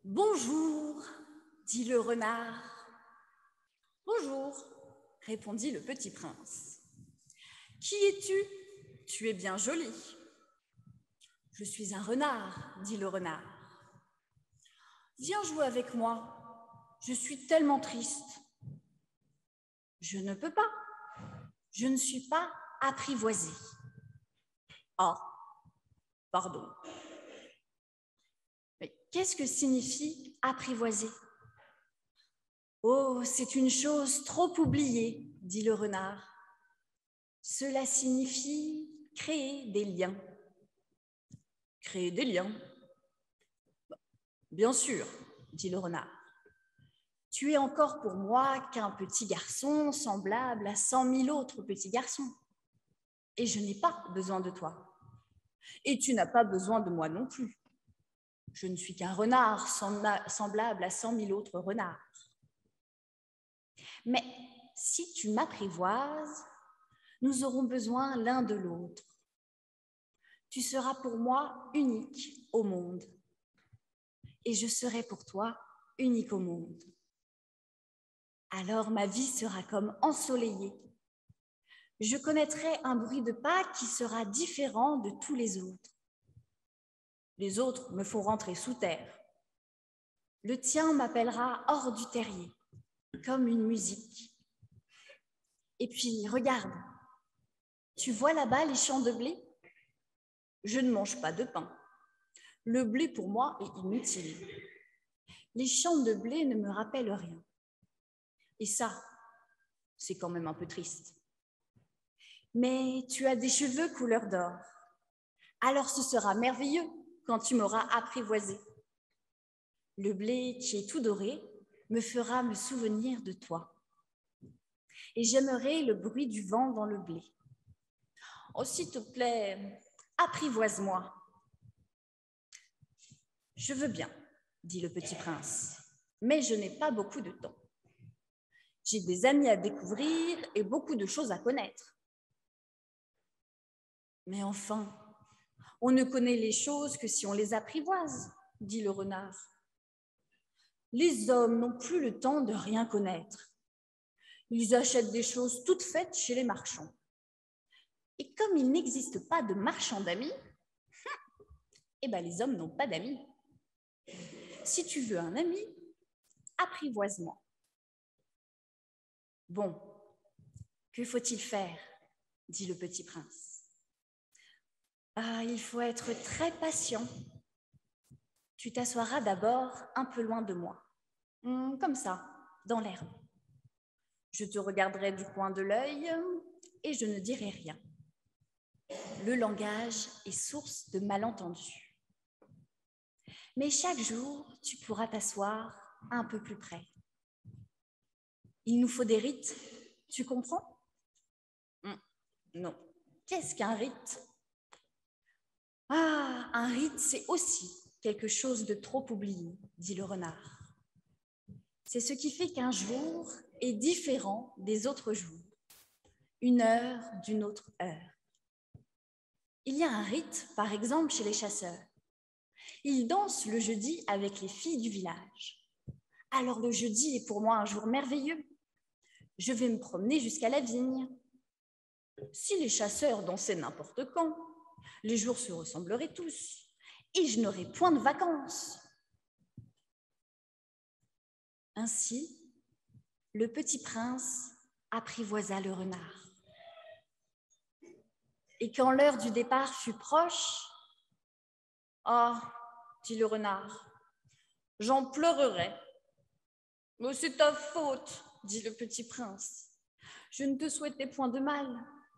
Bonjour, dit le renard. Bonjour, répondit le petit prince. Qui es-tu? Tu es bien joli. Je suis un renard, dit le renard. Viens jouer avec moi, je suis tellement triste. Je ne peux pas, je ne suis pas apprivoisée. Ah, pardon. Mais qu'est-ce que signifie apprivoiser? Oh, c'est une chose trop oubliée, dit le renard. Cela signifie créer des liens. Créer des liens? Bien sûr, dit le renard. Tu es encore pour moi qu'un petit garçon semblable à 100 000 autres petits garçons. Et je n'ai pas besoin de toi. Et tu n'as pas besoin de moi non plus. Je ne suis qu'un renard semblable à 100 000 autres renards. Mais si tu m'apprivoises, nous aurons besoin l'un de l'autre. Tu seras pour moi unique au monde. Et je serai pour toi unique au monde. Alors ma vie sera comme ensoleillée. Je connaîtrai un bruit de pas qui sera différent de tous les autres. Les autres me font rentrer sous terre. Le tien m'appellera hors du terrier, comme une musique. Et puis, regarde, tu vois là-bas les champs de blé? Je ne mange pas de pain. Le blé, pour moi, est inutile. Les champs de blé ne me rappellent rien. Et ça, c'est quand même un peu triste. Mais tu as des cheveux couleur d'or. Alors ce sera merveilleux quand tu m'auras apprivoisé. Le blé qui est tout doré me fera me souvenir de toi. Et j'aimerai le bruit du vent dans le blé. Oh, s'il te plaît, apprivoise-moi. Je veux bien, dit le petit prince, mais je n'ai pas beaucoup de temps. J'ai des amis à découvrir et beaucoup de choses à connaître. Mais enfin, on ne connaît les choses que si on les apprivoise, dit le renard. Les hommes n'ont plus le temps de rien connaître. Ils achètent des choses toutes faites chez les marchands. Et comme il n'existe pas de marchands d'amis, eh ben les hommes n'ont pas d'amis. Si tu veux un ami, apprivoise-moi. Bon, que faut-il faire? Dit le petit prince. Ah, il faut être très patient. Tu t'assoiras d'abord un peu loin de moi, comme ça, dans l'herbe. Je te regarderai du coin de l'œil et je ne dirai rien. Le langage est source de malentendus. Mais chaque jour, tu pourras t'asseoir un peu plus près. Il nous faut des rites Tu comprends? Non. Qu'est-ce qu'un rite? Ah, un rite, c'est aussi quelque chose de trop oublié, dit le renard. C'est ce qui fait qu'un jour est différent des autres jours, une heure d'une autre heure. Il y a un rite, par exemple, chez les chasseurs. Ils dansent le jeudi avec les filles du village. Alors le jeudi est pour moi un jour merveilleux. Je vais me promener jusqu'à la vigne. Si les chasseurs dansaient n'importe quand, les jours se ressembleraient tous et je n'aurais point de vacances. Ainsi, le petit prince apprivoisa le renard. Et quand l'heure du départ fut proche, « Ah, dit le renard, j'en pleurerai. »« Mais c'est ta faute, dit le petit prince. Je ne te souhaitais point de mal,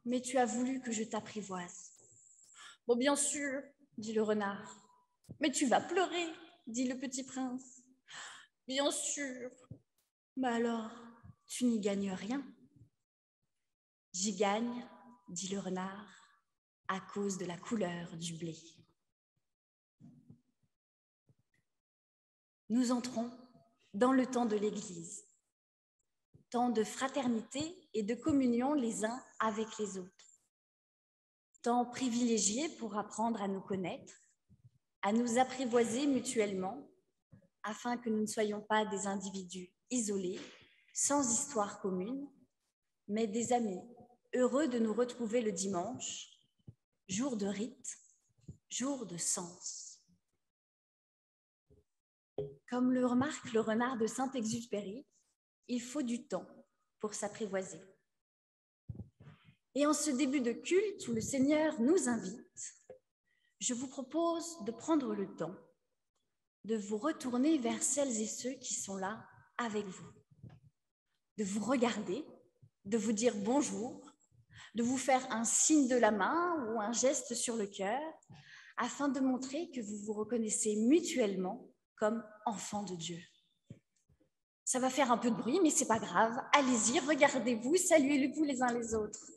mais tu as voulu que je t'apprivoise. »« Bon, bien sûr, dit le renard. Mais tu vas pleurer, dit le petit prince. »« Bien sûr. Mais alors, tu n'y gagnes rien. »« J'y gagne, dit le renard, à cause de la couleur du blé. » Nous entrons dans le temps de l'Église, temps de fraternité et de communion les uns avec les autres, temps privilégié pour apprendre à nous connaître, à nous apprivoiser mutuellement, afin que nous ne soyons pas des individus isolés, sans histoire commune, mais des amis heureux de nous retrouver le dimanche, jour de rite, jour de sens. Comme le remarque le renard de Saint-Exupéry, il faut du temps pour s'apprivoiser. Et en ce début de culte où le Seigneur nous invite, je vous propose de prendre le temps de vous retourner vers celles et ceux qui sont là avec vous, de vous regarder, de vous dire bonjour, de vous faire un signe de la main ou un geste sur le cœur, afin de montrer que vous vous reconnaissez mutuellement comme enfants de Dieu. Ça va faire un peu de bruit, mais c'est pas grave. Allez-y, regardez-vous, saluez-vous les uns les autres.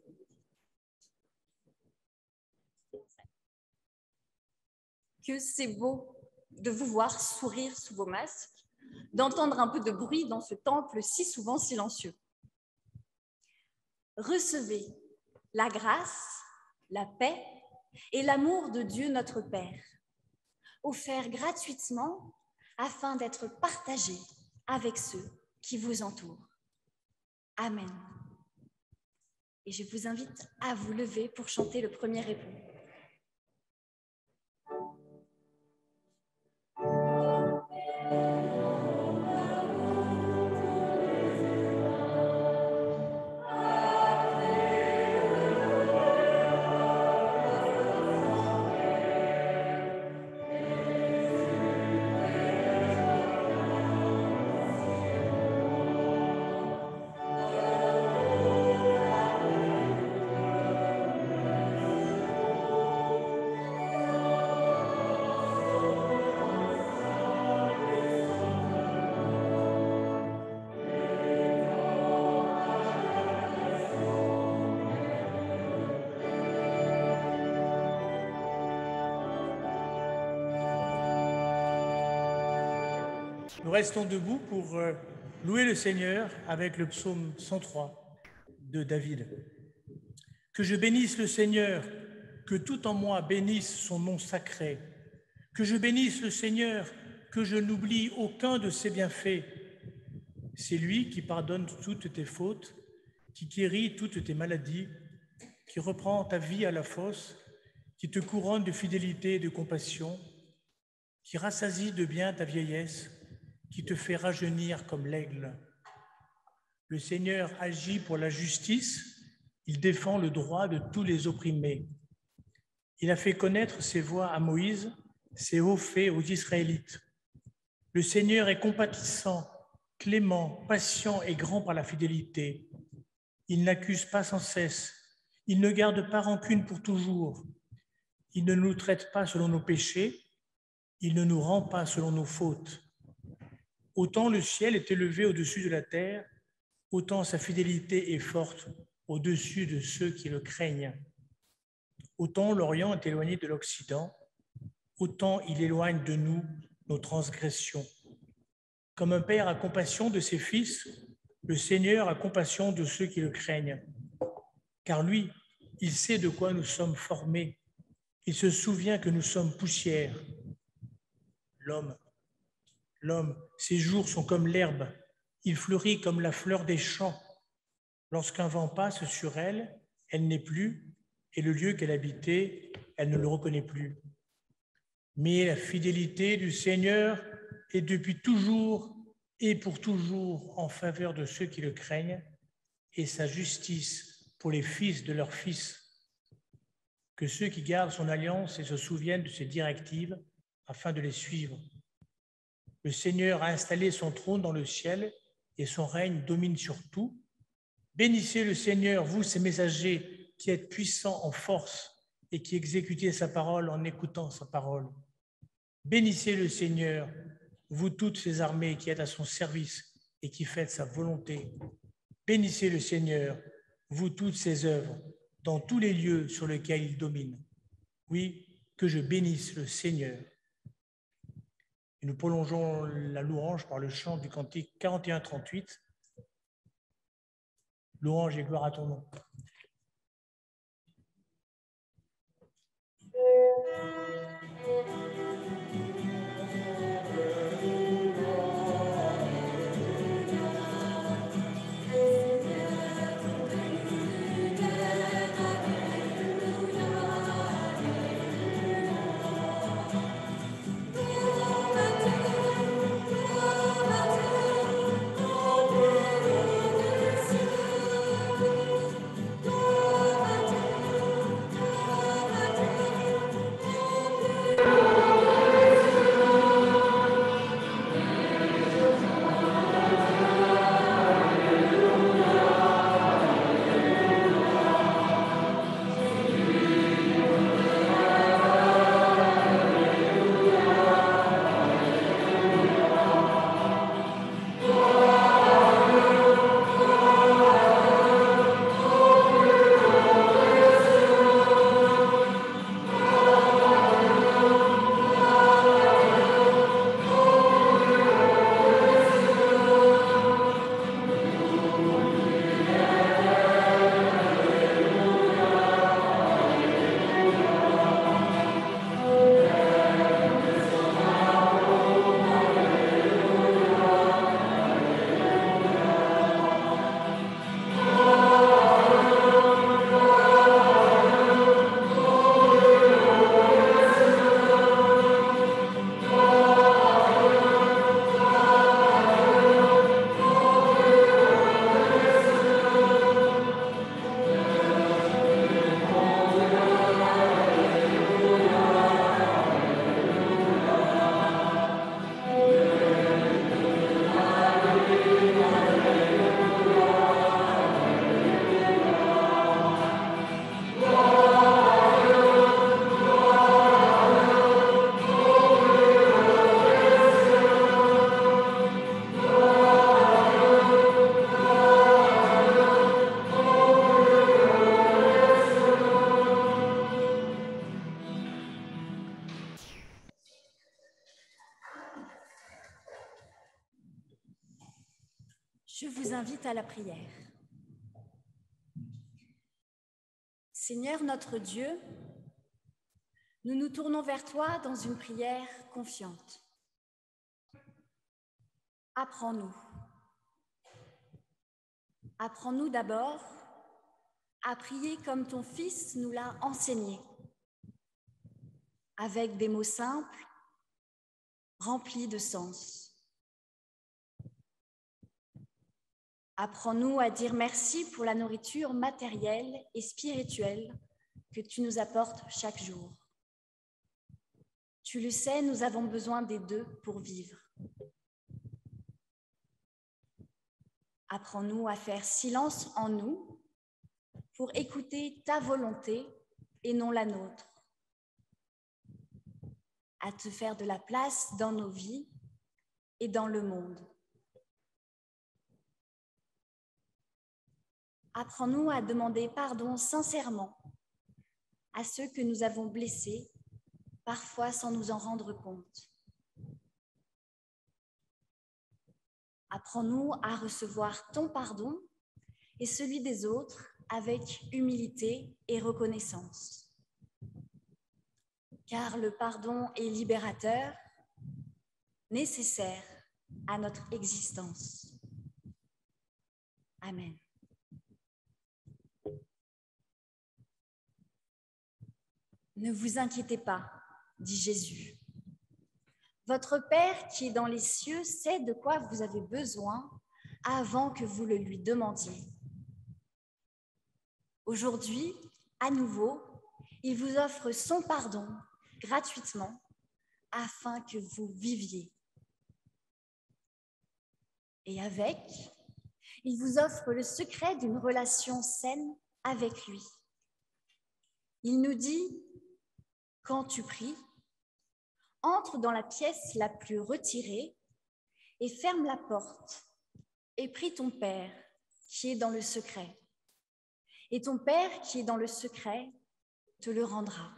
Que c'est beau de vous voir sourire sous vos masques, d'entendre un peu de bruit dans ce temple si souvent silencieux. Recevez la grâce, la paix et l'amour de Dieu notre Père, offerts gratuitement afin d'être partagés avec ceux qui vous entourent. Amen. Et je vous invite à vous lever pour chanter le premier époux. Nous restons debout pour louer le Seigneur avec le psaume 103 de David. Que je bénisse le Seigneur, que tout en moi bénisse son nom sacré. Que je bénisse le Seigneur, que je n'oublie aucun de ses bienfaits. C'est lui qui pardonne toutes tes fautes, qui guérit toutes tes maladies, qui reprend ta vie à la fosse, qui te couronne de fidélité et de compassion, qui rassasie de bien ta vieillesse, qui te fait rajeunir comme l'aigle. Le Seigneur agit pour la justice, il défend le droit de tous les opprimés. Il a fait connaître ses voies à Moïse, ses hauts faits aux Israélites. Le Seigneur est compatissant, clément, patient et grand par la fidélité. Il n'accuse pas sans cesse, il ne garde pas rancune pour toujours. Il ne nous traite pas selon nos péchés, il ne nous rend pas selon nos fautes. Autant le ciel est élevé au-dessus de la terre, autant sa fidélité est forte au-dessus de ceux qui le craignent. Autant l'Orient est éloigné de l'Occident, autant il éloigne de nous nos transgressions. Comme un père a compassion de ses fils, le Seigneur a compassion de ceux qui le craignent. Car lui, il sait de quoi nous sommes formés. Il se souvient que nous sommes poussière. L'homme, ses jours sont comme l'herbe. Il fleurit comme la fleur des champs. Lorsqu'un vent passe sur elle, elle n'est plus, et le lieu qu'elle habitait, elle ne le reconnaît plus. Mais la fidélité du Seigneur est depuis toujours et pour toujours en faveur de ceux qui le craignent, et sa justice pour les fils de leurs fils. Que ceux qui gardent son alliance et se souviennent de ses directives afin de les suivre. Le Seigneur a installé son trône dans le ciel et son règne domine sur tout. Bénissez le Seigneur, vous, ses messagers, qui êtes puissants en force et qui exécutez sa parole en écoutant sa parole. Bénissez le Seigneur, vous toutes ses armées qui êtes à son service et qui faites sa volonté. Bénissez le Seigneur, vous toutes ses œuvres, dans tous les lieux sur lesquels il domine. Oui, que je bénisse le Seigneur. Et nous prolongeons la louange par le chant du cantique 41-38. Louange et gloire à ton nom. Je vous invite à la prière. Seigneur notre Dieu, nous nous tournons vers toi dans une prière confiante. Apprends-nous. Apprends-nous d'abord à prier comme ton Fils nous l'a enseigné, avec des mots simples, remplis de sens. Apprends-nous à dire merci pour la nourriture matérielle et spirituelle que tu nous apportes chaque jour. Tu le sais, nous avons besoin des deux pour vivre. Apprends-nous à faire silence en nous pour écouter ta volonté et non la nôtre. À te faire de la place dans nos vies et dans le monde. Apprends-nous à demander pardon sincèrement à ceux que nous avons blessés, parfois sans nous en rendre compte. Apprends-nous à recevoir ton pardon et celui des autres avec humilité et reconnaissance. Car le pardon est libérateur, nécessaire à notre existence. Amen. Ne vous inquiétez pas, dit Jésus. Votre Père qui est dans les cieux sait de quoi vous avez besoin avant que vous le lui demandiez. Aujourd'hui, à nouveau, il vous offre son pardon gratuitement afin que vous viviez. Et avec, il vous offre le secret d'une relation saine avec lui. Il nous dit, quand tu pries, entre dans la pièce la plus retirée et ferme la porte et prie ton Père qui est dans le secret. Et ton Père qui est dans le secret te le rendra.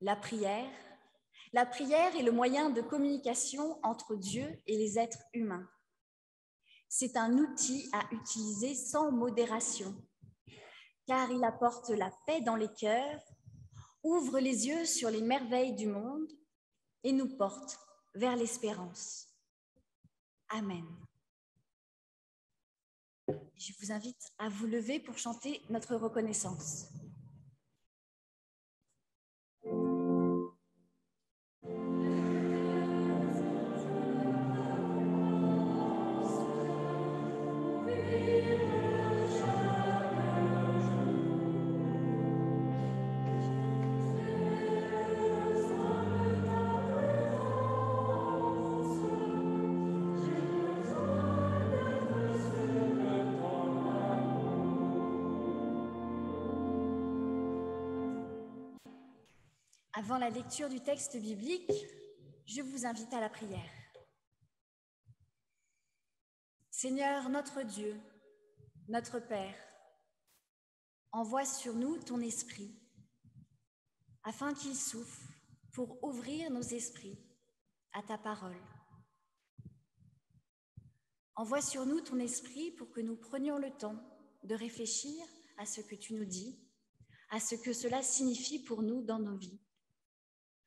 La prière est le moyen de communication entre Dieu et les êtres humains. C'est un outil à utiliser sans modération, car il apporte la paix dans les cœurs, ouvre les yeux sur les merveilles du monde et nous porte vers l'espérance. Amen. Je vous invite à vous lever pour chanter notre reconnaissance. Avant la lecture du texte biblique, je vous invite à la prière. Seigneur notre Dieu, notre Père, envoie sur nous ton esprit, afin qu'il souffle pour ouvrir nos esprits à ta parole. Envoie sur nous ton esprit pour que nous prenions le temps de réfléchir à ce que tu nous dis, à ce que cela signifie pour nous dans nos vies,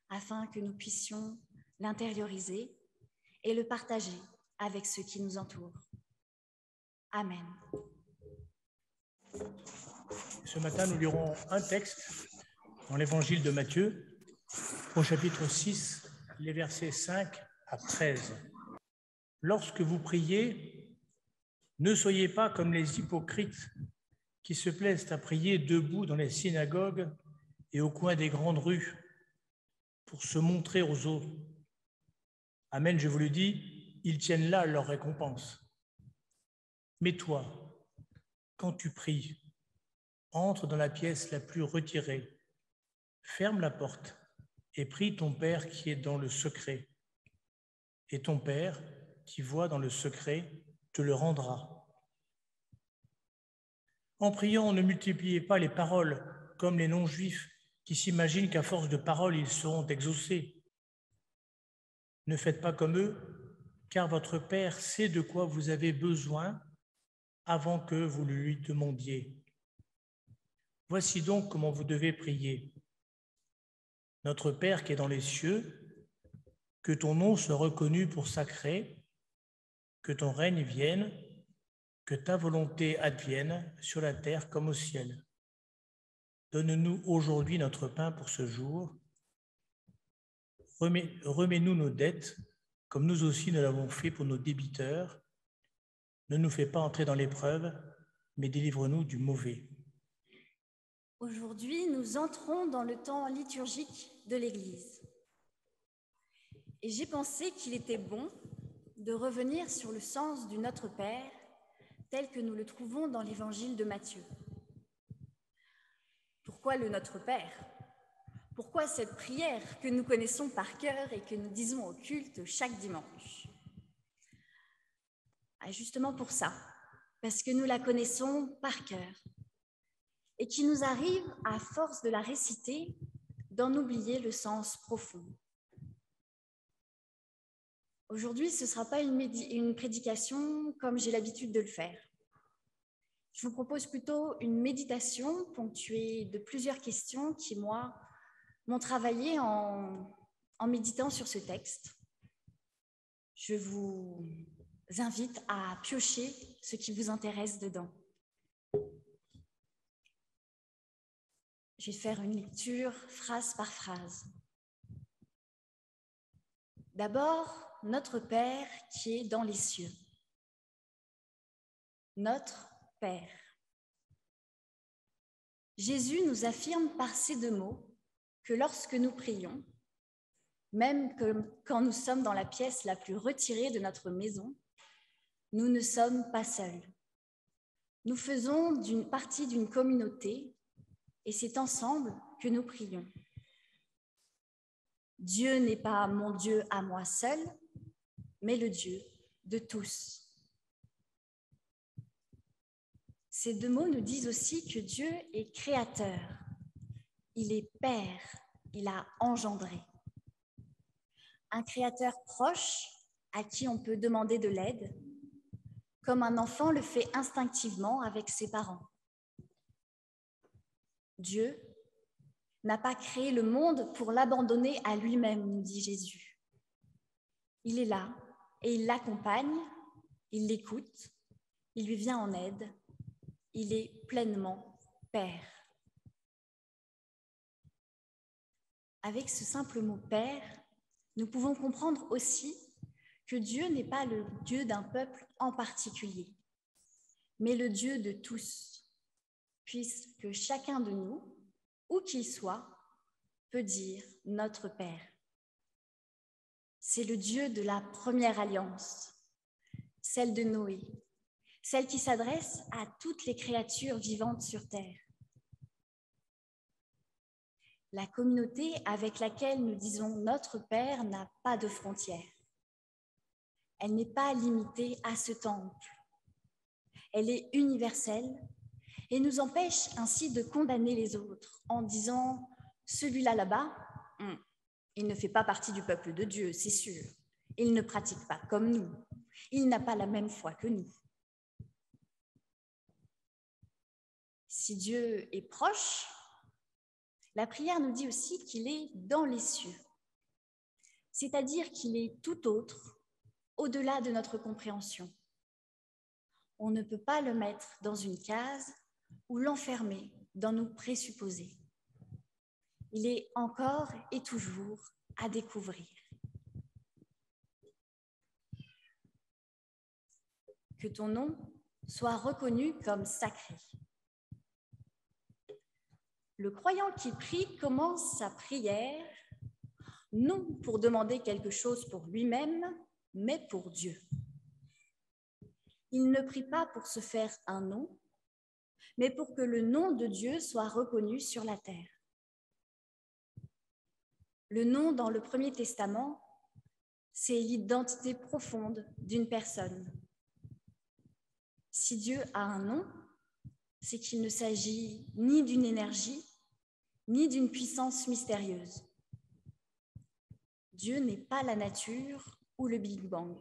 afin que nous puissions l'intérioriser et le partager avec ceux qui nous entourent. Amen. Ce matin, nous lirons un texte dans l'évangile de Matthieu, au chapitre 6, les versets 5 à 13. Lorsque vous priez, ne soyez pas comme les hypocrites qui se plaisent à prier debout dans les synagogues et au coin des grandes rues pour se montrer aux autres. Amen, je vous le dis, ils tiennent là leur récompense. Mais toi, quand tu pries, entre dans la pièce la plus retirée, ferme la porte et prie ton Père qui est dans le secret. Et ton Père, qui voit dans le secret, te le rendra. En priant, ne multipliez pas les paroles comme les non-juifs qui s'imaginent qu'à force de paroles, ils seront exaucés. Ne faites pas comme eux, car votre Père sait de quoi vous avez besoin avant que vous le lui demandiez. Voici donc comment vous devez prier. Notre Père qui est dans les cieux, que ton nom soit reconnu pour sacré, que ton règne vienne, que ta volonté advienne sur la terre comme au ciel. Donne-nous aujourd'hui notre pain pour ce jour. Remets-nous nos dettes, comme nous aussi nous l'avons fait pour nos débiteurs. Ne nous fais pas entrer dans l'épreuve, mais délivre-nous du mauvais. Aujourd'hui, nous entrons dans le temps liturgique de l'Église. Et j'ai pensé qu'il était bon de revenir sur le sens du Notre Père tel que nous le trouvons dans l'Évangile de Matthieu. Pourquoi le Notre Père ? Pourquoi cette prière que nous connaissons par cœur et que nous disons au culte chaque dimanche ? Justement pour ça, parce que nous la connaissons par cœur et qui nous arrive, à force de la réciter, d'en oublier le sens profond. Aujourd'hui, ce ne sera pas une prédication comme j'ai l'habitude de le faire. Je vous propose plutôt une méditation ponctuée de plusieurs questions qui, moi, m'ont travaillé en méditant sur ce texte. Je vous invite à piocher ce qui vous intéresse dedans. Je vais faire une lecture phrase par phrase. D'abord, notre Père qui est dans les cieux. Notre Père. Jésus nous affirme par ces deux mots que lorsque nous prions, même quand nous sommes dans la pièce la plus retirée de notre maison, nous ne sommes pas seuls. Nous faisons partie d'une communauté et c'est ensemble que nous prions. Dieu n'est pas mon Dieu à moi seul, mais le Dieu de tous. Ces deux mots nous disent aussi que Dieu est créateur, il est Père, il a engendré. Un créateur proche à qui on peut demander de l'aide, comme un enfant le fait instinctivement avec ses parents. Dieu n'a pas créé le monde pour l'abandonner à lui-même, nous dit Jésus. Il est là et il l'accompagne, il l'écoute, il lui vient en aide, il est pleinement Père. Avec ce simple mot « Père », nous pouvons comprendre aussi que Dieu n'est pas le Dieu d'un peuple en particulier, mais le Dieu de tous, puisque chacun de nous, où qu'il soit, peut dire « notre Père ». C'est le Dieu de la première alliance, celle de Noé, celle qui s'adresse à toutes les créatures vivantes sur terre. La communauté avec laquelle nous disons « notre Père » n'a pas de frontières. Elle n'est pas limitée à ce temple. Elle est universelle et nous empêche ainsi de condamner les autres en disant « celui-là là-bas, il ne fait pas partie du peuple de Dieu, c'est sûr. Il ne pratique pas comme nous. Il n'a pas la même foi que nous. » Si Dieu est proche, la prière nous dit aussi qu'il est dans les cieux, c'est-à-dire qu'il est tout autre, au-delà de notre compréhension. On ne peut pas le mettre dans une case ou l'enfermer dans nos présupposés. Il est encore et toujours à découvrir. Que ton nom soit reconnu comme sacré. Le croyant qui prie commence sa prière, non pour demander quelque chose pour lui-même, mais pour Dieu. Il ne prie pas pour se faire un nom, mais pour que le nom de Dieu soit reconnu sur la terre. Le nom dans le Premier Testament, c'est l'identité profonde d'une personne. Si Dieu a un nom, c'est qu'il ne s'agit ni d'une énergie, ni d'une puissance mystérieuse. Dieu n'est pas la nature ou le Big Bang.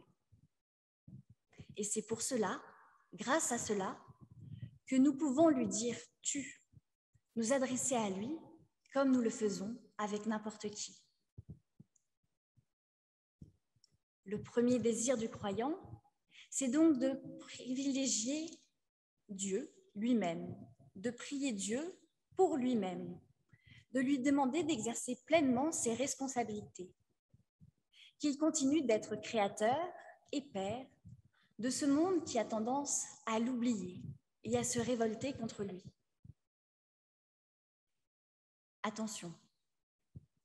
Et c'est pour cela, grâce à cela, que nous pouvons lui dire « tu », nous adresser à lui comme nous le faisons avec n'importe qui. Le premier désir du croyant, c'est donc de privilégier Dieu lui-même, de prier Dieu pour lui-même, de lui demander d'exercer pleinement ses responsabilités, qu'il continue d'être créateur et père de ce monde qui a tendance à l'oublier et à se révolter contre lui. Attention,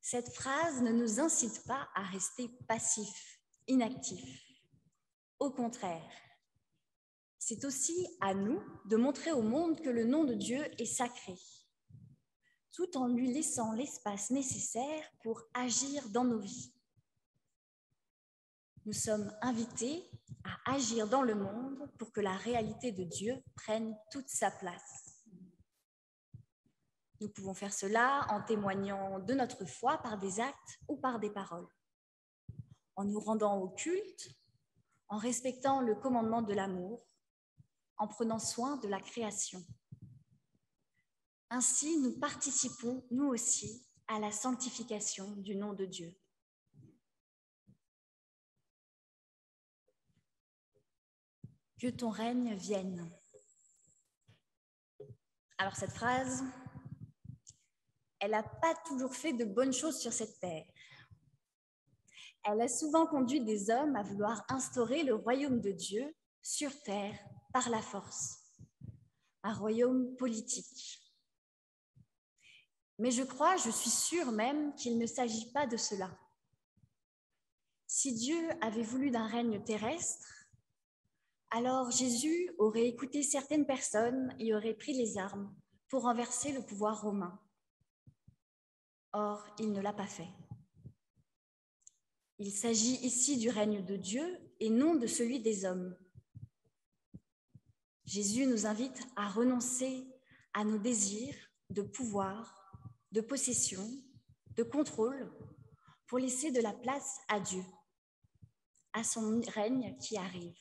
cette phrase ne nous incite pas à rester passifs, inactifs. Au contraire, c'est aussi à nous de montrer au monde que le nom de Dieu est sacré, tout en lui laissant l'espace nécessaire pour agir dans nos vies. Nous sommes invités à agir dans le monde pour que la réalité de Dieu prenne toute sa place. Nous pouvons faire cela en témoignant de notre foi par des actes ou par des paroles, en nous rendant au culte, en respectant le commandement de l'amour, en prenant soin de la création. Ainsi, nous participons, nous aussi, à la sanctification du nom de Dieu. Que ton règne vienne. Alors cette phrase, elle n'a pas toujours fait de bonnes choses sur cette terre. Elle a souvent conduit des hommes à vouloir instaurer le royaume de Dieu sur terre par la force, un royaume politique. Mais je suis sûre même qu'il ne s'agit pas de cela. Si Dieu avait voulu d'un règne terrestre, alors Jésus aurait écouté certaines personnes et aurait pris les armes pour renverser le pouvoir romain. Or, il ne l'a pas fait. Il s'agit ici du règne de Dieu et non de celui des hommes. Jésus nous invite à renoncer à nos désirs de pouvoir, de possession, de contrôle, pour laisser de la place à Dieu, à son règne qui arrive.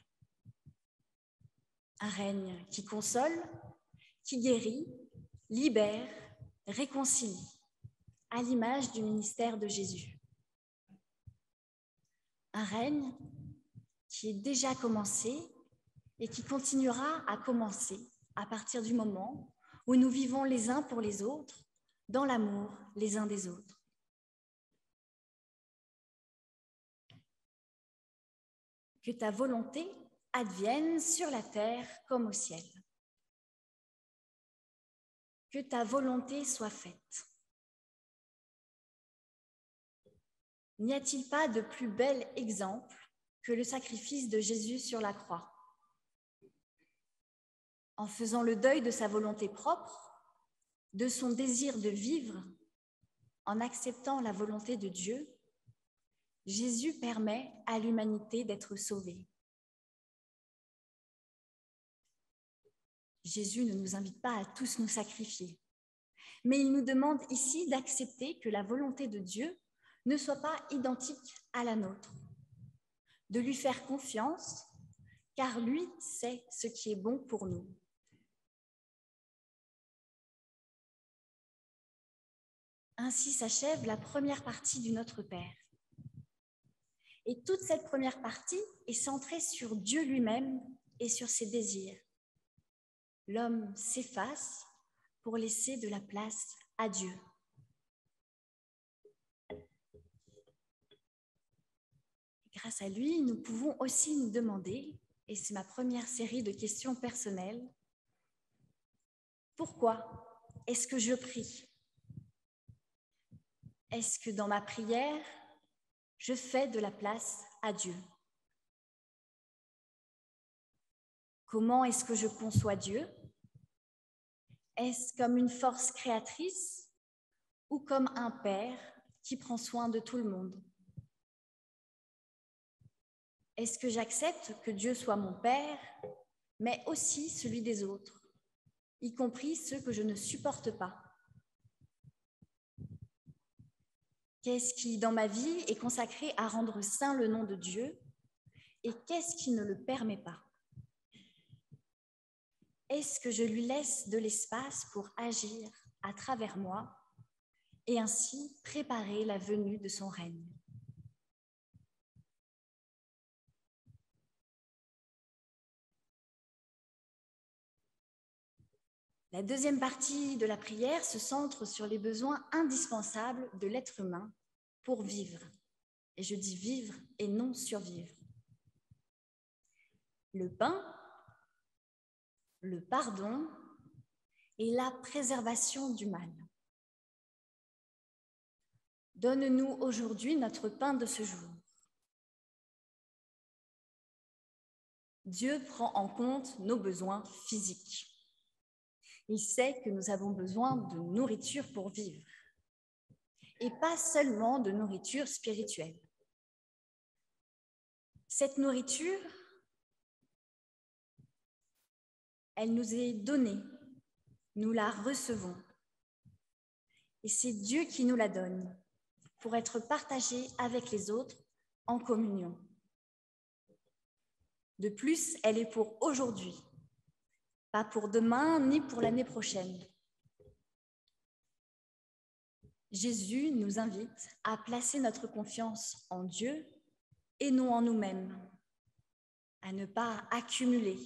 Un règne qui console, qui guérit, libère, réconcilie, à l'image du ministère de Jésus. Un règne qui est déjà commencé et qui continuera à commencer à partir du moment où nous vivons les uns pour les autres, dans l'amour les uns des autres. Que ta volonté advienne sur la terre comme au ciel. Que ta volonté soit faite. N'y a-t-il pas de plus bel exemple que le sacrifice de Jésus sur la croix? En faisant le deuil de sa volonté propre, de son désir de vivre, en acceptant la volonté de Dieu, Jésus permet à l'humanité d'être sauvée. Jésus ne nous invite pas à tous nous sacrifier, mais il nous demande ici d'accepter que la volonté de Dieu ne soit pas identique à la nôtre, de lui faire confiance, car lui sait ce qui est bon pour nous. Ainsi s'achève la première partie du Notre Père. Et toute cette première partie est centrée sur Dieu lui-même et sur ses désirs. L'homme s'efface pour laisser de la place à Dieu. Grâce à lui, nous pouvons aussi nous demander, et c'est ma première série de questions personnelles, pourquoi est-ce que je prie? Est-ce que dans ma prière, je fais de la place à Dieu? Comment est-ce que je conçois Dieu? Est-ce comme une force créatrice ou comme un père qui prend soin de tout le monde? Est-ce que j'accepte que Dieu soit mon père, mais aussi celui des autres, y compris ceux que je ne supporte pas? Qu'est-ce qui, dans ma vie, est consacré à rendre saint le nom de Dieu et qu'est-ce qui ne le permet pas? Est-ce que je lui laisse de l'espace pour agir à travers moi et ainsi préparer la venue de son règne? La deuxième partie de la prière se centre sur les besoins indispensables de l'être humain pour vivre. Et je dis vivre et non survivre. Le pain, le pardon et la préservation du mal. Donne-nous aujourd'hui notre pain de ce jour. Dieu prend en compte nos besoins physiques. Il sait que nous avons besoin de nourriture pour vivre, et pas seulement de nourriture spirituelle. Cette nourriture, elle nous est donnée, nous la recevons. Et c'est Dieu qui nous la donne pour être partagée avec les autres en communion. De plus, elle est pour aujourd'hui, pas pour demain ni pour l'année prochaine. Jésus nous invite à placer notre confiance en Dieu et non en nous-mêmes, à ne pas accumuler,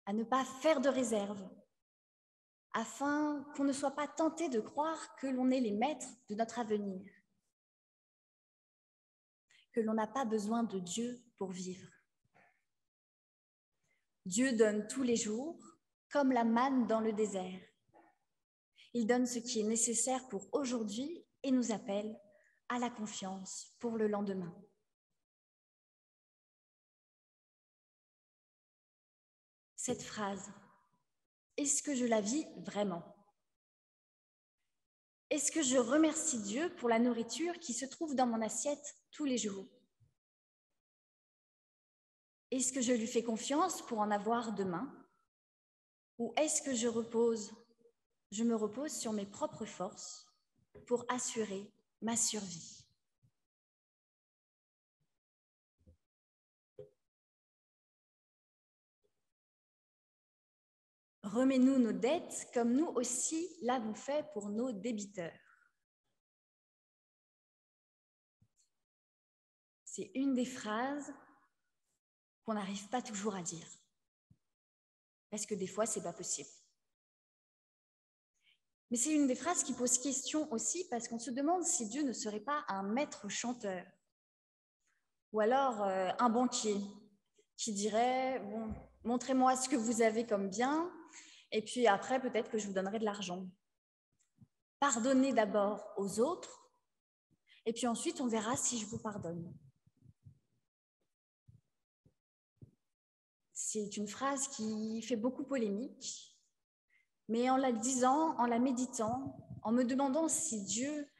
à ne pas faire de réserve, afin qu'on ne soit pas tenté de croire que l'on est les maîtres de notre avenir, que l'on n'a pas besoin de Dieu pour vivre. Dieu donne tous les jours, comme la manne dans le désert. Il donne ce qui est nécessaire pour aujourd'hui et nous appelle à la confiance pour le lendemain. Cette phrase, est-ce que je la vis vraiment? Est-ce que je remercie Dieu pour la nourriture qui se trouve dans mon assiette tous les jours? Est-ce que je lui fais confiance pour en avoir demain? Ou est-ce que je me repose sur mes propres forces pour assurer ma survie? Remets-nous nos dettes comme nous aussi l'avons fait pour nos débiteurs. C'est une des phrases qu'on n'arrive pas toujours à dire. Parce que des fois, ce n'est pas possible. Mais c'est une des phrases qui pose question aussi parce qu'on se demande si Dieu ne serait pas un maître chanteur ou alors un banquier qui dirait bon, « Montrez-moi ce que vous avez comme bien et puis après, peut-être que je vous donnerai de l'argent. Pardonnez d'abord aux autres et puis ensuite, on verra si je vous pardonne. » C'est une phrase qui fait beaucoup polémique. Mais en la disant, en la méditant, en me demandant si Dieu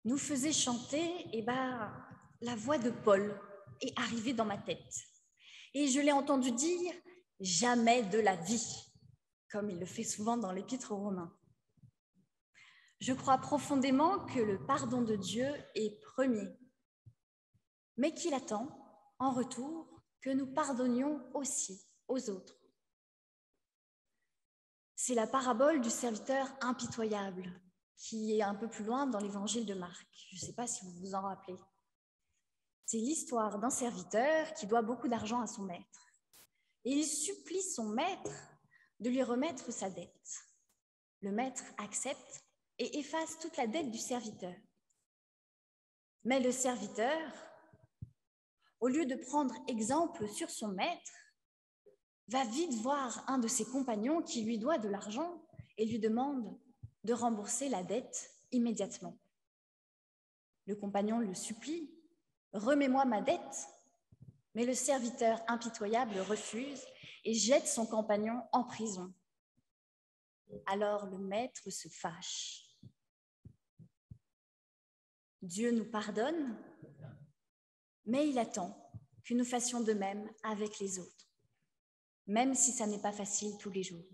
nous faisait chanter, la voix de Paul est arrivée dans ma tête. Et je l'ai entendu dire « jamais de la vie », comme il le fait souvent dans l'Épître aux Romains. Je crois profondément que le pardon de Dieu est premier, mais qu'il attend, en retour, que nous pardonnions aussi aux autres. C'est la parabole du serviteur impitoyable qui est un peu plus loin dans l'évangile de Marc. Je ne sais pas si vous vous en rappelez. C'est l'histoire d'un serviteur qui doit beaucoup d'argent à son maître. Et il supplie son maître de lui remettre sa dette. Le maître accepte et efface toute la dette du serviteur. Mais le serviteur, au lieu de prendre exemple sur son maître, va vite voir un de ses compagnons qui lui doit de l'argent et lui demande de rembourser la dette immédiatement. Le compagnon le supplie « Remets-moi ma dette », mais le serviteur impitoyable refuse et jette son compagnon en prison. Alors le maître se fâche. Dieu nous pardonne, mais il attend que nous fassions de même avec les autres, même si ça n'est pas facile tous les jours.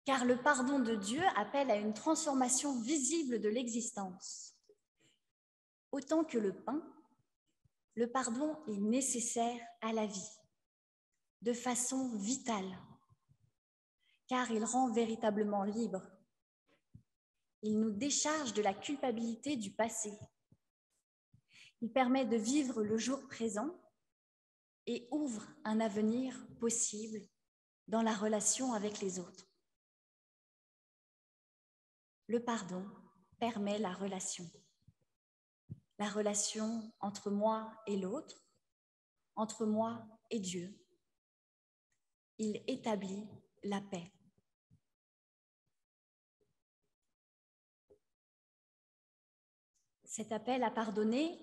Car le pardon de Dieu appelle à une transformation visible de l'existence. Autant que le pain, le pardon est nécessaire à la vie, de façon vitale, car il rend véritablement libre. Il nous décharge de la culpabilité du passé. Il permet de vivre le jour présent et ouvre un avenir possible dans la relation avec les autres. Le pardon permet la relation entre moi et l'autre, entre moi et Dieu. Il établit la paix. Cet appel à pardonner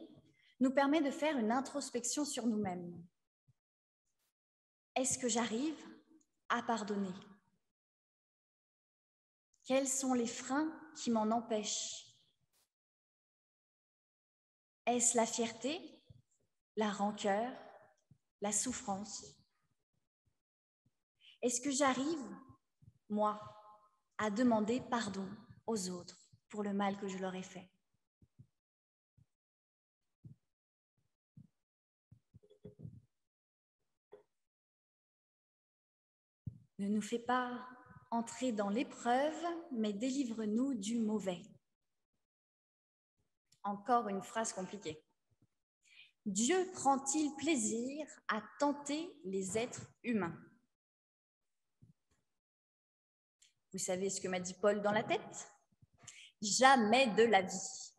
nous permet de faire une introspection sur nous-mêmes. Est-ce que j'arrive à pardonner? Quels sont les freins qui m'en empêchent? Est-ce la fierté, la rancœur, la souffrance? Est-ce que j'arrive, moi, à demander pardon aux autres pour le mal que je leur ai fait? Ne nous fais pas entrer dans l'épreuve, mais délivre-nous du mauvais. Encore une phrase compliquée. Dieu prend-il plaisir à tenter les êtres humains? Vous savez ce que m'a dit Paul dans la tête? Jamais de la vie.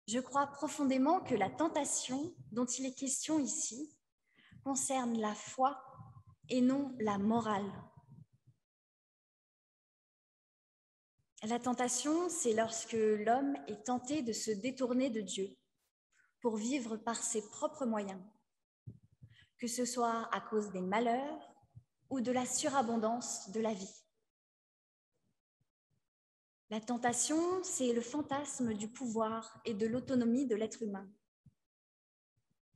Je crois profondément que la tentation dont il est question ici concerne la foi et non la morale. La tentation, c'est lorsque l'homme est tenté de se détourner de Dieu pour vivre par ses propres moyens, que ce soit à cause des malheurs ou de la surabondance de la vie. La tentation, c'est le fantasme du pouvoir et de l'autonomie de l'être humain.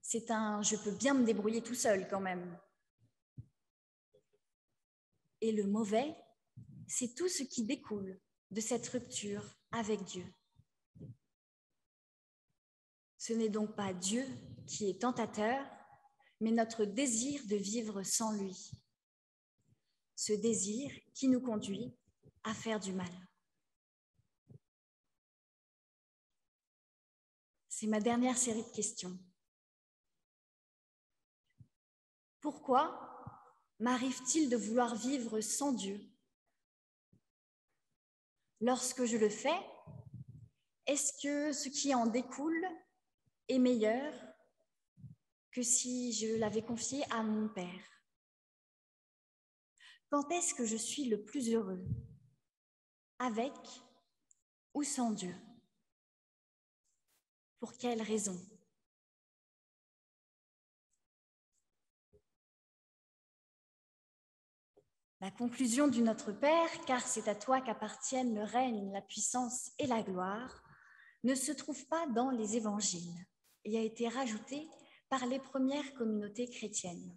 C'est un « je peux bien me débrouiller tout seul quand même ». Et le mauvais, c'est tout ce qui découle de cette rupture avec Dieu. Ce n'est donc pas Dieu qui est tentateur, mais notre désir de vivre sans lui. Ce désir qui nous conduit à faire du mal. C'est ma dernière série de questions. Pourquoi m'arrive-t-il de vouloir vivre sans Dieu? Lorsque je le fais, est-ce que ce qui en découle est meilleur que si je l'avais confié à mon Père? Quand est-ce que je suis le plus heureux? Avec ou sans Dieu? Pour quelle raison? La conclusion du Notre Père, car c'est à toi qu'appartiennent le règne, la puissance et la gloire, ne se trouve pas dans les évangiles et a été rajoutée par les premières communautés chrétiennes.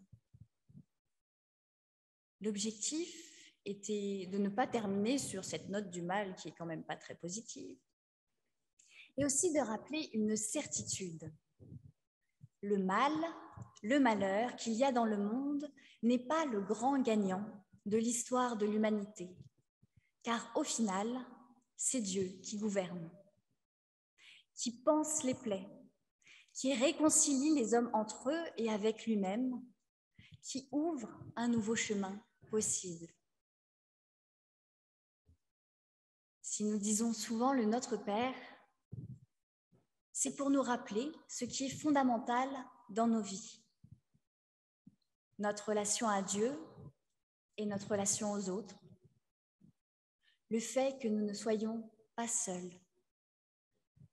L'objectif était de ne pas terminer sur cette note du mal qui est quand même pas très positive, et aussi de rappeler une certitude. Le mal, le malheur qu'il y a dans le monde n'est pas le grand gagnant de l'histoire de l'humanité, car au final, c'est Dieu qui gouverne, qui pense les plaies, qui réconcilie les hommes entre eux et avec lui-même, qui ouvre un nouveau chemin possible. Si nous disons souvent le Notre Père, c'est pour nous rappeler ce qui est fondamental dans nos vies. Notre relation à Dieu et notre relation aux autres. Le fait que nous ne soyons pas seuls.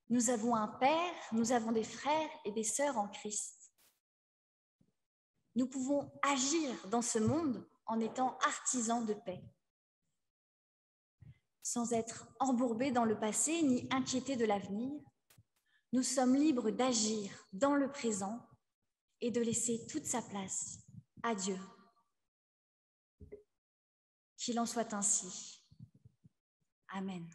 Nous avons un Père, nous avons des frères et des sœurs en Christ. Nous pouvons agir dans ce monde en étant artisans de paix, sans être embourbés dans le passé ni inquiétés de l'avenir. Nous sommes libres d'agir dans le présent et de laisser toute sa place à Dieu. Qu'il en soit ainsi. Amen.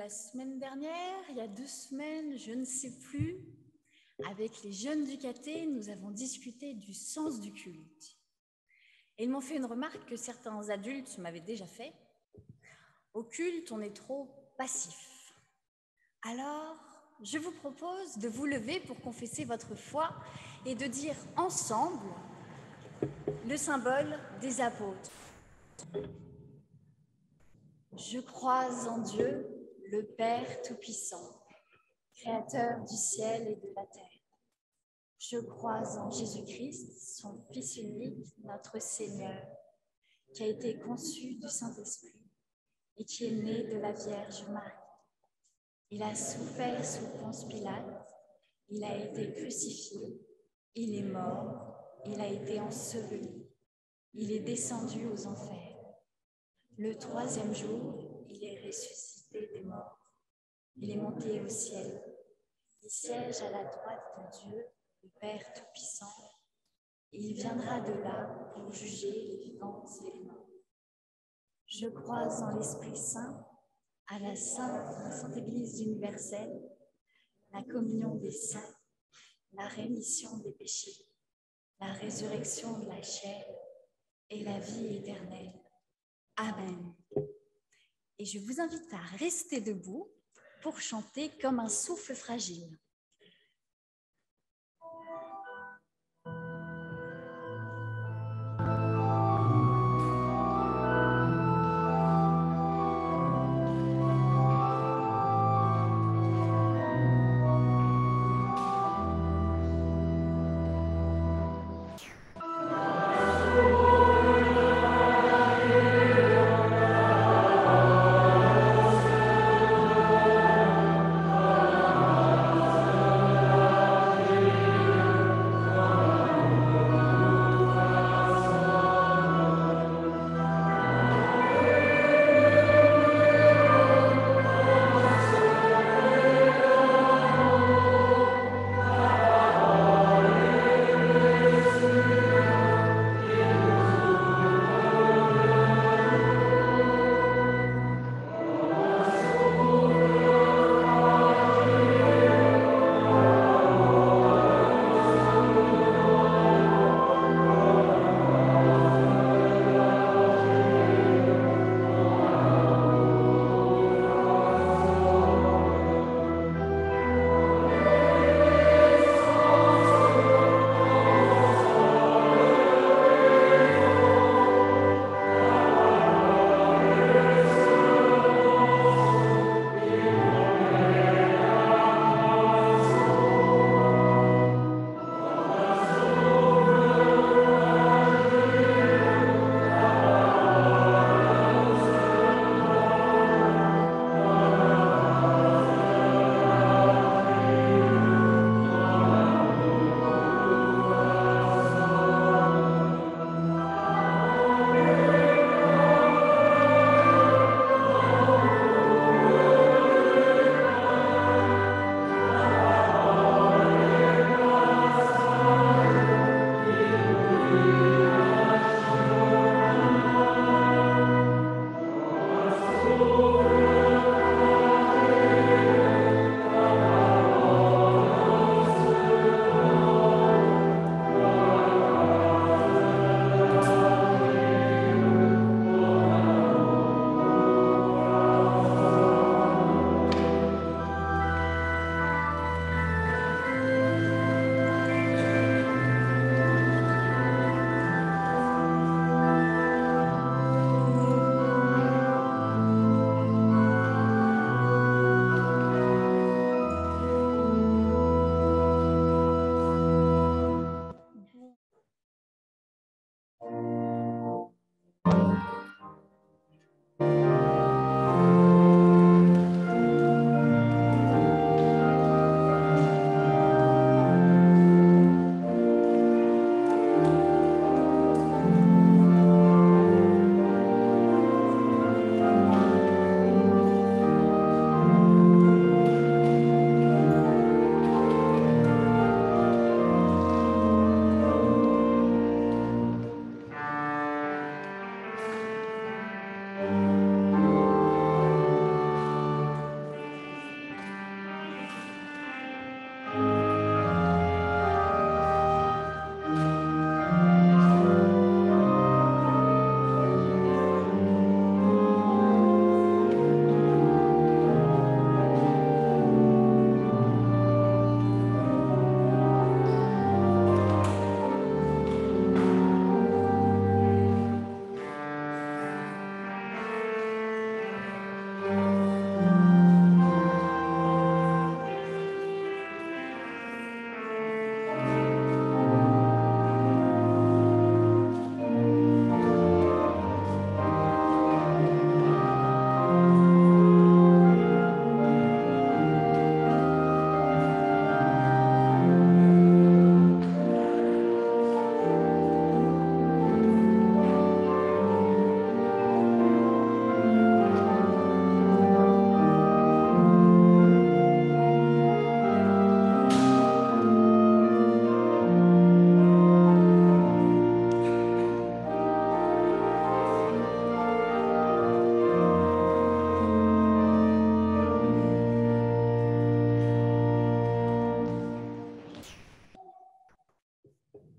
la semaine dernière, il y a 2 semaines, je ne sais plus, avec les jeunes du caté, nous avons discuté du sens du culte. Et ils m'ont fait une remarque que certains adultes m'avaient déjà fait. Au culte, on est trop passif. Alors, je vous propose de vous lever pour confesser votre foi et de dire ensemble le symbole des apôtres. Je crois en Dieu, le Père Tout-Puissant, Créateur du ciel et de la terre. Je crois en Jésus-Christ, son Fils unique, notre Seigneur, qui a été conçu du Saint-Esprit et qui est né de la Vierge Marie. Il a souffert sous Ponce Pilate, il a été crucifié, il est mort, il a été enseveli, il est descendu aux enfers. Le 3e jour, il est ressuscité des morts. Il est monté au ciel. Il siège à la droite de Dieu, le Père Tout-Puissant. Il viendra de là pour juger les vivants et les morts. Je crois en l'Esprit Saint, à la Sainte Église universelle, la communion des saints, la rémission des péchés, la résurrection de la chair et la vie éternelle. Amen. Et je vous invite à rester debout pour chanter comme un souffle fragile.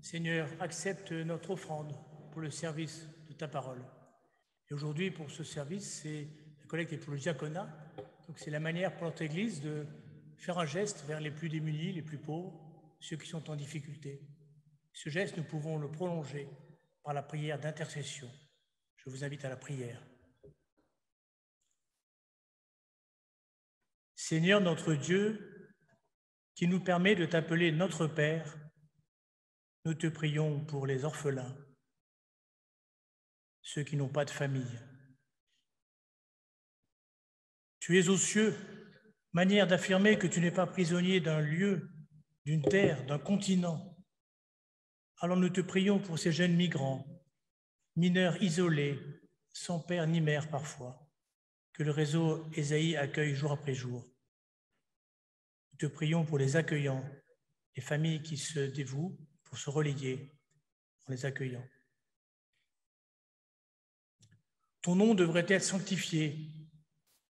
Seigneur, accepte notre offrande pour le service de ta parole. Et aujourd'hui, pour ce service, c'est la collecte est pour le diaconat. Donc c'est la manière pour notre Église de faire un geste vers les plus démunis, les plus pauvres, ceux qui sont en difficulté. Ce geste, nous pouvons le prolonger par la prière d'intercession. Je vous invite à la prière. Seigneur notre Dieu, qui nous permet de t'appeler notre Père, nous te prions pour les orphelins, ceux qui n'ont pas de famille. Tu es aux cieux, manière d'affirmer que tu n'es pas prisonnier d'un lieu, d'une terre, d'un continent. Alors nous te prions pour ces jeunes migrants, mineurs isolés, sans père ni mère parfois, que le réseau Ésaïe accueille jour après jour. Nous te prions pour les accueillants, les familles qui se dévouent pour se relayer en les accueillant. Ton nom devrait être sanctifié,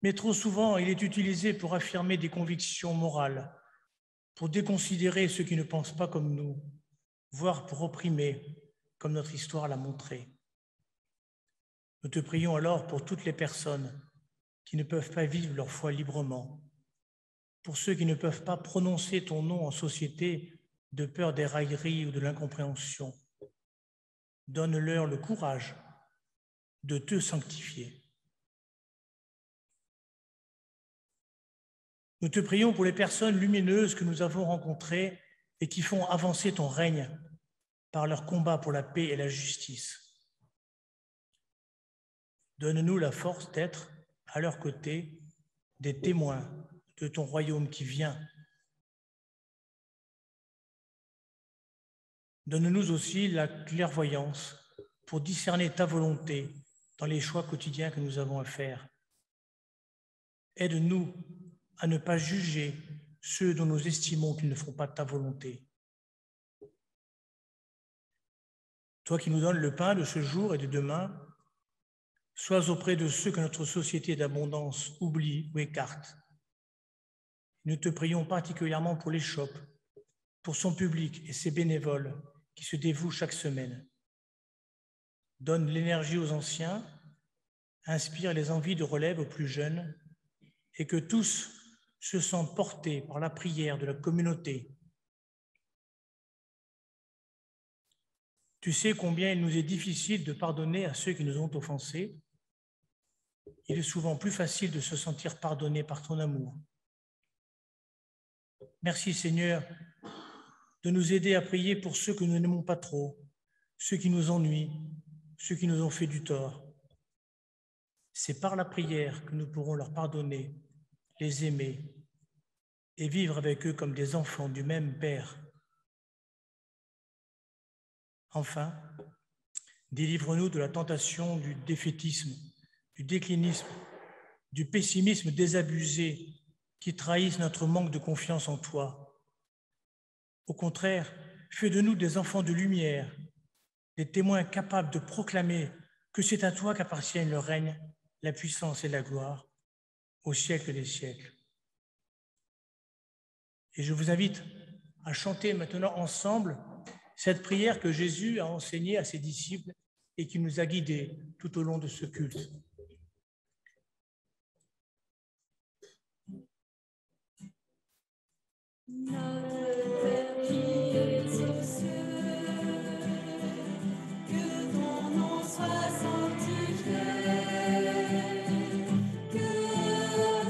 mais trop souvent il est utilisé pour affirmer des convictions morales, pour déconsidérer ceux qui ne pensent pas comme nous, voire pour opprimer, comme notre histoire l'a montré. Nous te prions alors pour toutes les personnes qui ne peuvent pas vivre leur foi librement, pour ceux qui ne peuvent pas prononcer ton nom en société de peur des railleries ou de l'incompréhension. Donne-leur le courage de te sanctifier. Nous te prions pour les personnes lumineuses que nous avons rencontrées et qui font avancer ton règne par leur combat pour la paix et la justice. Donne-nous la force d'être à leur côté des témoins de ton royaume qui vient. Donne-nous aussi la clairvoyance pour discerner ta volonté dans les choix quotidiens que nous avons à faire. Aide-nous à ne pas juger ceux dont nous estimons qu'ils ne font pas ta volonté. Toi qui nous donnes le pain de ce jour et de demain, sois auprès de ceux que notre société d'abondance oublie ou écarte. Nous te prions particulièrement pour les shops, pour son public et ses bénévoles qui se dévouent chaque semaine. Donne l'énergie aux anciens, inspire les envies de relève aux plus jeunes et que tous se sentent portés par la prière de la communauté. Tu sais combien il nous est difficile de pardonner à ceux qui nous ont offensés. Il est souvent plus facile de se sentir pardonné par ton amour. Merci Seigneur de nous aider à prier pour ceux que nous n'aimons pas trop, ceux qui nous ennuient, ceux qui nous ont fait du tort. C'est par la prière que nous pourrons leur pardonner, les aimer et vivre avec eux comme des enfants du même Père. Enfin, délivre-nous de la tentation du défaitisme, du déclinisme, du pessimisme désabusé qui trahissent notre manque de confiance en toi. Au contraire, fais de nous des enfants de lumière, des témoins capables de proclamer que c'est à toi qu'appartiennent le règne, la puissance et la gloire, au siècle des siècles. Et je vous invite à chanter maintenant ensemble cette prière que Jésus a enseignée à ses disciples et qui nous a guidés tout au long de ce culte. Notre Père qui es aux cieux, que ton nom soit sanctifié, que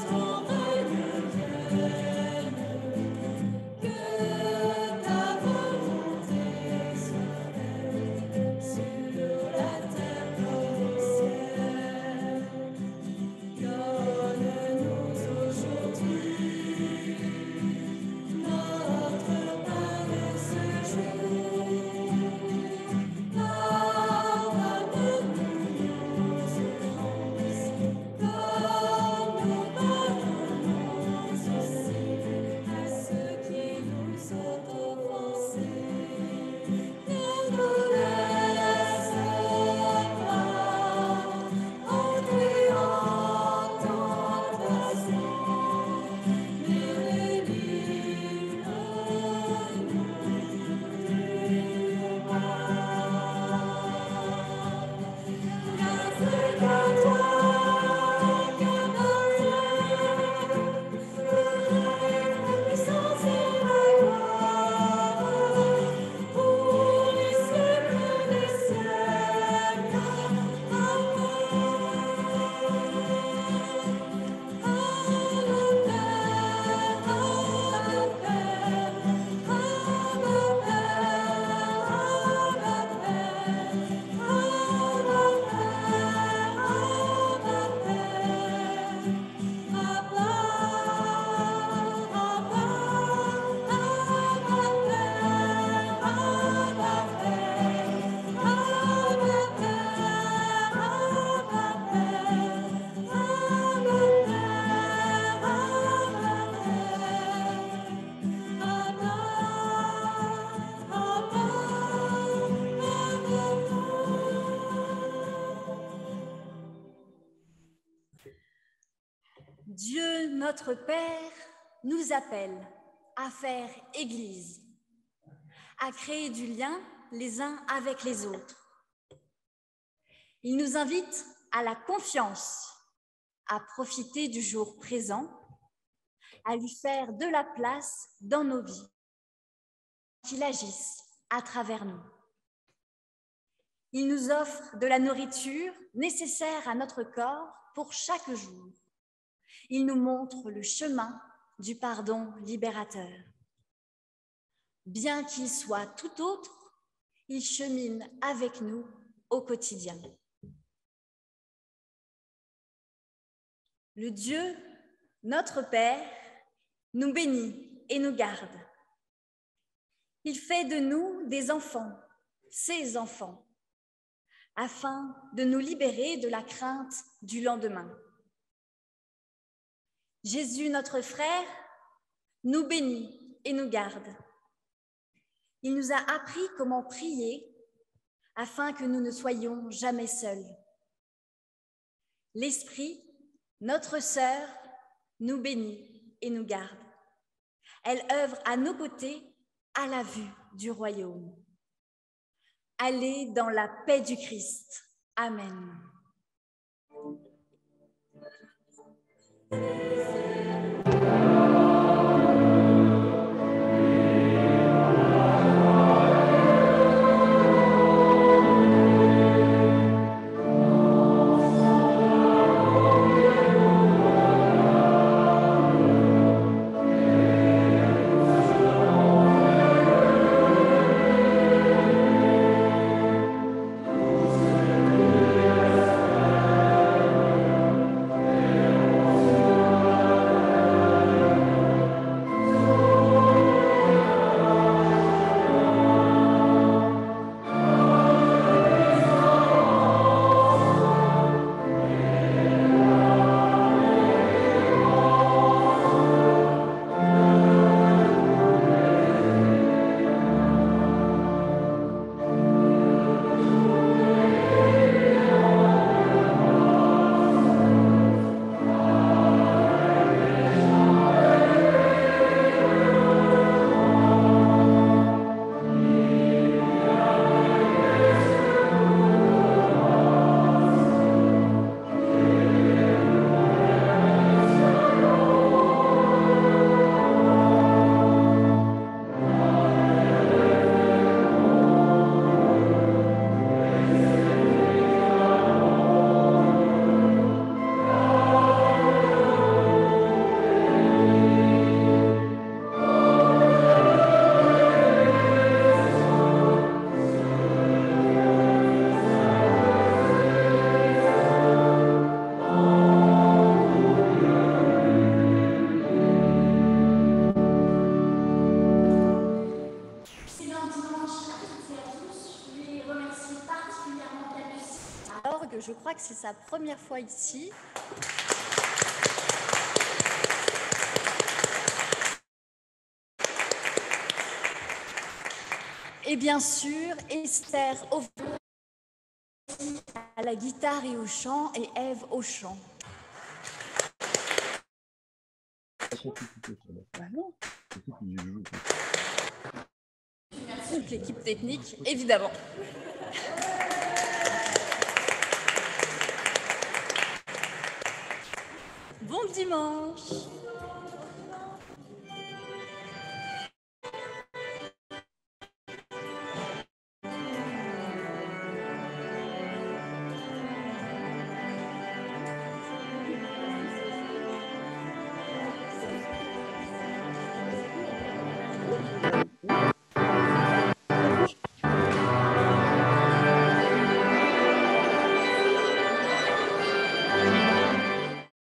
ton règne vienne, que ta volonté soit faite sur la terre comme au ciel. Donne-nous aujourd'hui notre notre Père nous appelle à faire Église, à créer du lien les uns avec les autres. Il nous invite à la confiance, à profiter du jour présent, à lui faire de la place dans nos vies, qu'il agisse à travers nous. Il nous offre de la nourriture nécessaire à notre corps pour chaque jour. Il nous montre le chemin du pardon libérateur. Bien qu'il soit tout autre, il chemine avec nous au quotidien. Le Dieu, notre Père, nous bénit et nous garde. Il fait de nous des enfants, ses enfants, afin de nous libérer de la crainte du lendemain. Jésus, notre frère, nous bénit et nous garde. Il nous a appris comment prier afin que nous ne soyons jamais seuls. L'Esprit, notre sœur, nous bénit et nous garde. Elle œuvre à nos côtés à la vue du royaume. Allez dans la paix du Christ. Amen. Je crois que c'est sa première fois ici. Et bien sûr, Esther à la guitare et au chant et Ève au chant. Merci toute l'équipe technique, évidemment. Bon dimanche!